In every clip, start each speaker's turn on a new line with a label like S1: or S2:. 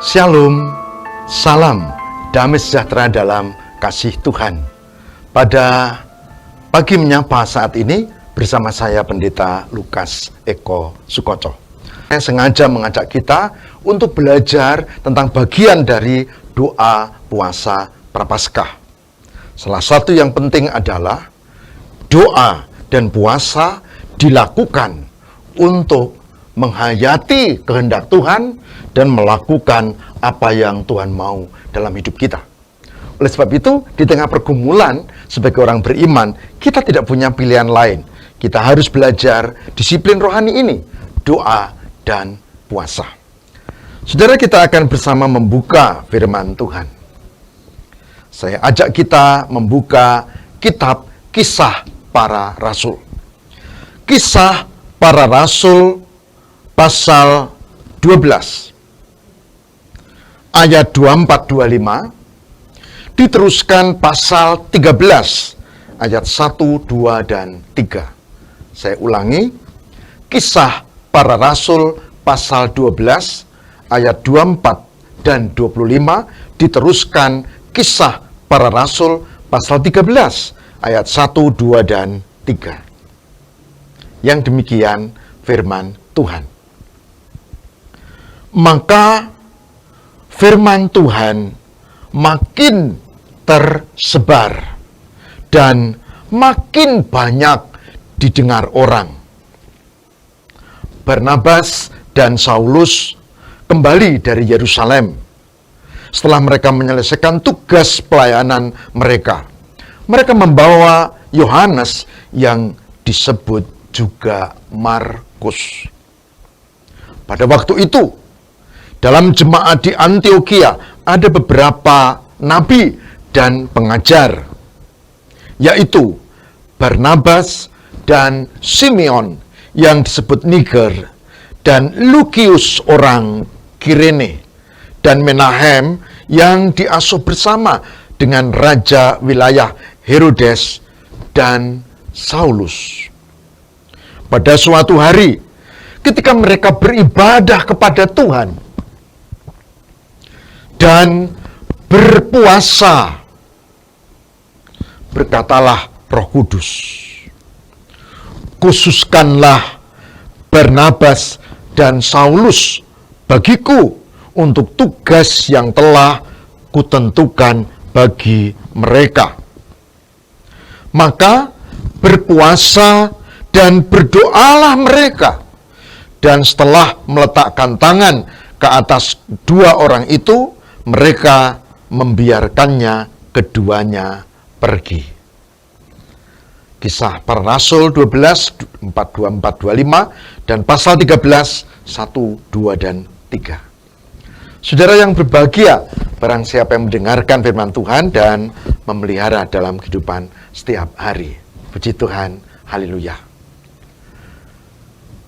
S1: Shalom, salam, damai sejahtera dalam kasih Tuhan. Pada pagi menyapa saat ini bersama saya Pendeta Lukas Eko Sukoco. Saya sengaja mengajak kita untuk belajar tentang bagian dari doa puasa Prapaskah. Salah satu yang penting adalah doa dan puasa dilakukan untuk menghayati kehendak Tuhan dan melakukan apa yang Tuhan mau dalam hidup kita. Oleh sebab itu, di tengah pergumulan sebagai orang beriman, kita tidak punya pilihan lain. Kita harus belajar disiplin rohani ini, doa dan puasa. Saudara, kita akan bersama membuka firman Tuhan. Saya ajak kita membuka kitab Kisah Para Rasul. Kisah Para Rasul pasal 12 ayat 24-25 diteruskan pasal 13 ayat 1, 2, dan 3. Saya ulangi, Kisah Para Rasul pasal 12 ayat 24 dan 25 diteruskan Kisah Para Rasul pasal 13 ayat 1, 2, dan 3. Yang demikian firman Tuhan. Maka firman Tuhan makin tersebar dan makin banyak didengar orang. Barnabas dan Saulus kembali dari Yerusalem setelah mereka menyelesaikan tugas pelayanan mereka. Mereka membawa Yohanes yang disebut juga Markus. Pada waktu itu, dalam jemaat di Antiokhia ada beberapa nabi dan pengajar, yaitu Barnabas dan Simeon yang disebut Niger, dan Lukius orang Kirene, dan Menahem yang diasuh bersama dengan raja wilayah Herodes dan Saulus. Pada suatu hari, ketika mereka beribadah kepada Tuhan dan berpuasa, berkatalah Roh Kudus, khususkanlah Barnabas dan Saulus bagiku untuk tugas yang telah kutentukan bagi mereka. Maka berpuasa dan berdoalah mereka, dan setelah meletakkan tangan ke atas dua orang itu, mereka membiarkannya keduanya pergi. Kisah Para Rasul 12, 4, 24, 25, dan pasal 13, 1, 2, dan 3. Saudara yang berbahagia, barang siapa yang mendengarkan firman Tuhan dan memelihara dalam kehidupan setiap hari. Puji Tuhan, haleluya.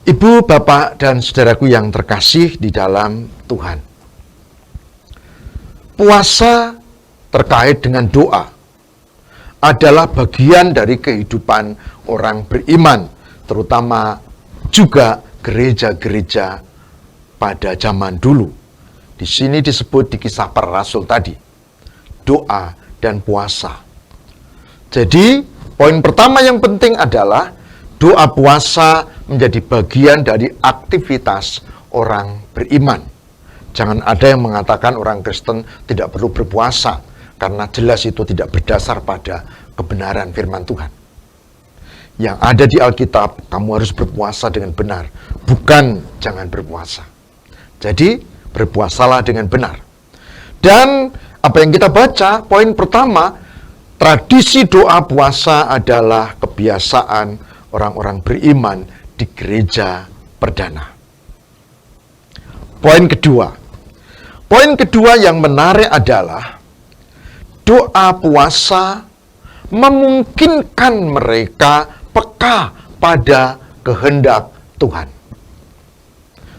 S1: Ibu, bapak, dan saudaraku yang terkasih di dalam Tuhan. Puasa terkait dengan doa adalah bagian dari kehidupan orang beriman, terutama juga gereja-gereja pada zaman dulu. Di sini disebut di Kisah Para Rasul tadi, doa dan puasa. Jadi, poin pertama yang penting adalah doa puasa menjadi bagian dari aktivitas orang beriman. Jangan ada yang mengatakan orang Kristen tidak perlu berpuasa, karena jelas itu tidak berdasar pada kebenaran firman Tuhan. Yang ada di Alkitab, kamu harus berpuasa dengan benar, bukan jangan berpuasa. Jadi, berpuasalah dengan benar. Dan apa yang kita baca, poin pertama, tradisi doa puasa adalah kebiasaan orang-orang beriman di gereja perdana. Poin kedua yang menarik adalah doa puasa memungkinkan mereka peka pada kehendak Tuhan.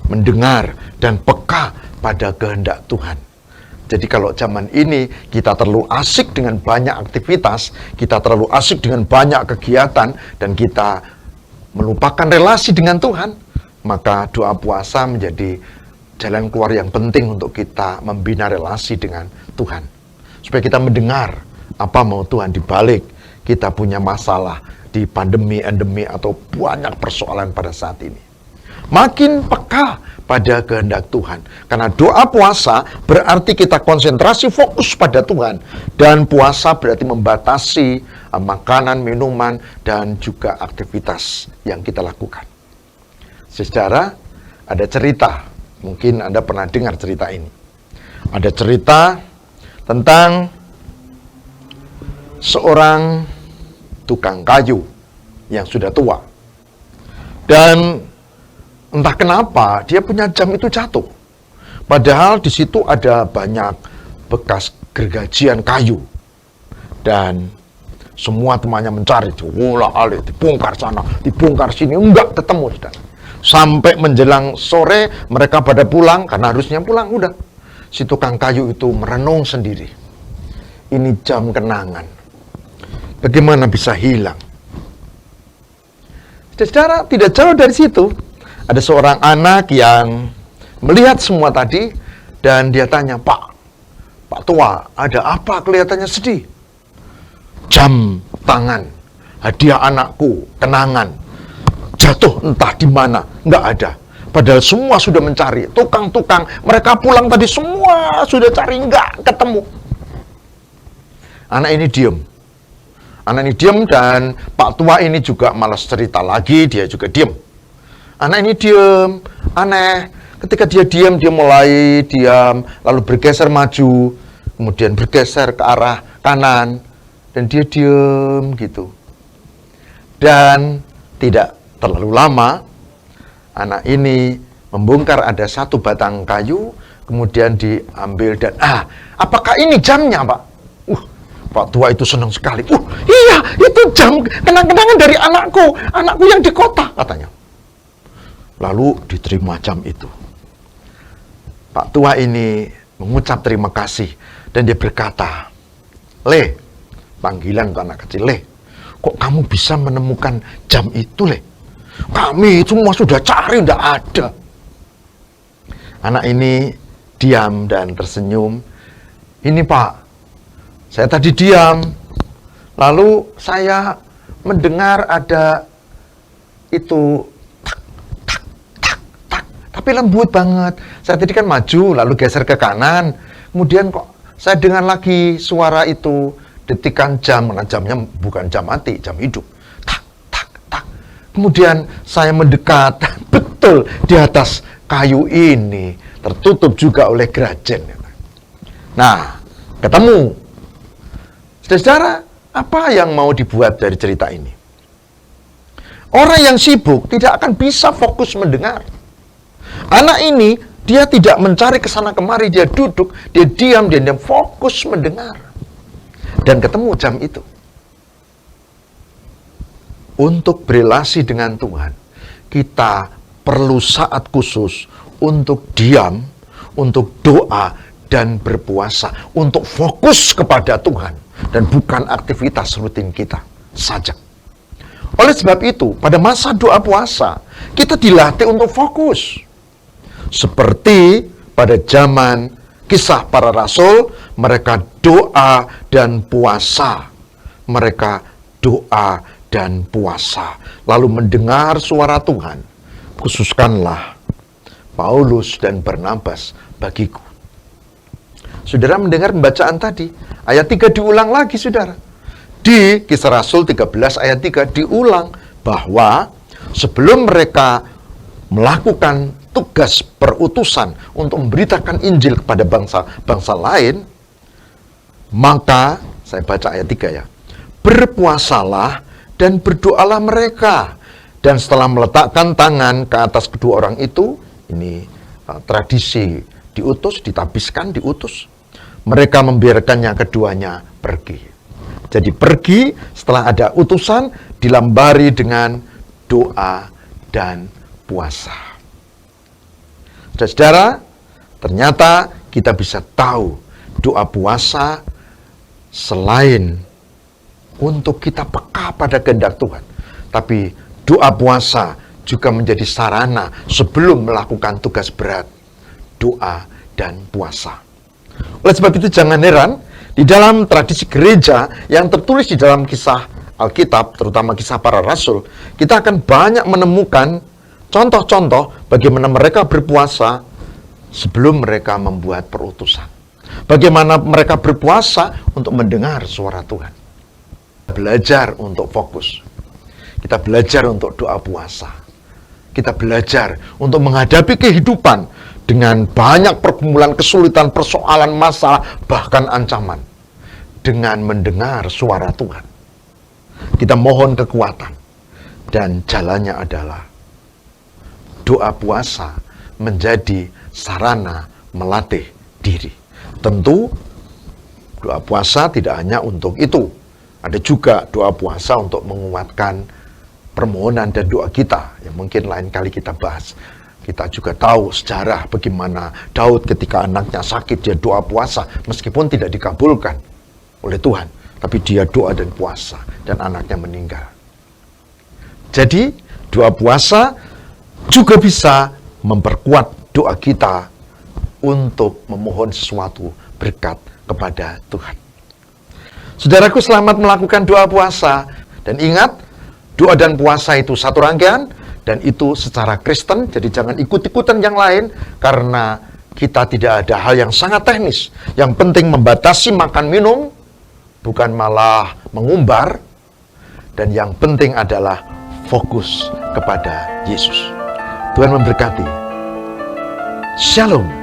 S1: Mendengar dan peka pada kehendak Tuhan. Jadi kalau zaman ini kita terlalu asik dengan banyak aktivitas, kita terlalu asik dengan banyak kegiatan, dan kita melupakan relasi dengan Tuhan, maka doa puasa menjadi jalan keluar yang penting untuk kita membina relasi dengan Tuhan. Supaya kita mendengar apa mau Tuhan di balik kita punya masalah di pandemi, endemi, atau banyak persoalan pada saat ini. Makin peka pada kehendak Tuhan. Karena doa puasa berarti kita konsentrasi fokus pada Tuhan. Dan puasa berarti membatasi makanan, minuman, dan juga aktivitas yang kita lakukan. Saudara, ada cerita. Mungkin Anda pernah dengar cerita ini. Ada cerita tentang seorang tukang kayu yang sudah tua. Dan entah kenapa dia punya jam itu jatuh. Padahal di situ ada banyak bekas gergajian kayu. Dan semua temannya mencari, diolah-alik, dibongkar sana, dibongkar sini, enggak ketemu, saudara. Sampai menjelang sore mereka pada pulang, karena harusnya pulang, udah. Si tukang kayu itu merenung sendiri. Ini jam kenangan. Bagaimana bisa hilang? Saudara, tidak jauh dari situ ada seorang anak yang melihat semua tadi dan dia tanya, Pak tua, ada apa kelihatannya sedih? Jam tangan, hadiah anakku, kenangan, jatuh entah di mana, nggak ada. Padahal semua sudah mencari, tukang-tukang, mereka pulang tadi semua sudah cari, nggak ketemu. Anak ini diam. Anak ini diam dan Pak tua ini juga malas cerita lagi, dia juga diam. Anak ini diam, aneh. Ketika dia diam, dia mulai diam, lalu bergeser maju, kemudian bergeser ke arah kanan, dan dia diam gitu. Dan tidak terlalu lama, anak ini membongkar ada satu batang kayu, kemudian diambil dan, apakah ini jamnya, Pak? Pak tua itu senang sekali. Iya, itu jam kenang-kenangan dari anakku yang di kota, katanya. Lalu diterima jam itu. Pak tua ini mengucap terima kasih dan dia berkata, Le, panggilan untuk anak kecil, Le, kok kamu bisa menemukan jam itu, Le? Kami semua sudah cari, tidak ada. Anak ini diam dan tersenyum. Ini Pak, saya tadi diam, lalu saya mendengar ada itu tak, tapi lembut banget. Saya tadi kan maju, lalu geser ke kanan, kemudian kok saya dengar lagi suara itu, detikan jam, karena jamnya bukan jam mati, jam hidup. Tak. Kemudian saya mendekat, betul di atas kayu ini tertutup juga oleh gerajen. Nah, ketemu. Saudara, apa yang mau dibuat dari cerita ini? Orang yang sibuk tidak akan bisa fokus mendengar. Anak ini, dia tidak mencari kesana kemari, dia duduk, dia diam, dia fokus mendengar. Dan ketemu jam itu. Untuk berelasi dengan Tuhan, kita perlu saat khusus untuk diam, untuk doa, dan berpuasa. Untuk fokus kepada Tuhan. Dan bukan aktivitas rutin kita saja. Oleh sebab itu, pada masa doa puasa, kita dilatih untuk fokus. Seperti pada zaman kisah para rasul, mereka doa dan puasa. Mereka doa dan puasa. Lalu mendengar suara Tuhan. Khususkanlah Paulus dan Barnabas bagiku. Saudara mendengar pembacaan tadi, ayat 3 diulang lagi, saudara. Di Kisah Rasul 13 ayat 3 diulang bahwa sebelum mereka melakukan tugas perutusan untuk memberitakan Injil kepada bangsa lain, maka, saya baca ayat 3 ya, berpuasalah dan berdoalah mereka. Dan setelah meletakkan tangan ke atas kedua orang itu, ini tradisi diutus, ditabiskan, diutus. Mereka membiarkannya keduanya pergi. Jadi pergi setelah ada utusan, dilambari dengan doa dan puasa. Saudara, ternyata kita bisa tahu doa puasa selain untuk kita peka pada kehendak Tuhan. Tapi doa puasa juga menjadi sarana sebelum melakukan tugas berat. doa dan puasa. Oleh sebab itu jangan heran, di dalam tradisi gereja yang tertulis di dalam kisah Alkitab, terutama kisah para rasul, kita akan banyak menemukan contoh-contoh bagaimana mereka berpuasa sebelum mereka membuat perutusan. Bagaimana mereka berpuasa untuk mendengar suara Tuhan. Belajar untuk fokus. Kita belajar untuk doa puasa. Kita belajar untuk menghadapi kehidupan dengan banyak pergumulan, kesulitan, persoalan, masalah, bahkan ancaman. Dengan mendengar suara Tuhan. Kita mohon kekuatan. Dan jalannya adalah doa puasa menjadi sarana melatih diri. Tentu doa puasa tidak hanya untuk itu. Ada juga doa puasa untuk menguatkan permohonan dan doa kita yang mungkin lain kali kita bahas. Kita juga tahu sejarah bagaimana Daud ketika anaknya sakit, dia doa puasa meskipun tidak dikabulkan oleh Tuhan, tapi dia doa dan puasa dan anaknya meninggal. Jadi doa puasa juga bisa memperkuat doa kita untuk memohon sesuatu berkat kepada Tuhan. Saudaraku, selamat melakukan doa puasa. Dan ingat, doa dan puasa itu satu rangkaian, dan itu secara Kristen, jadi jangan ikut-ikutan yang lain, karena kita tidak ada hal yang sangat teknis. Yang penting membatasi makan minum, bukan malah mengumbar, dan yang penting adalah fokus kepada Yesus. Tuhan memberkati. Shalom.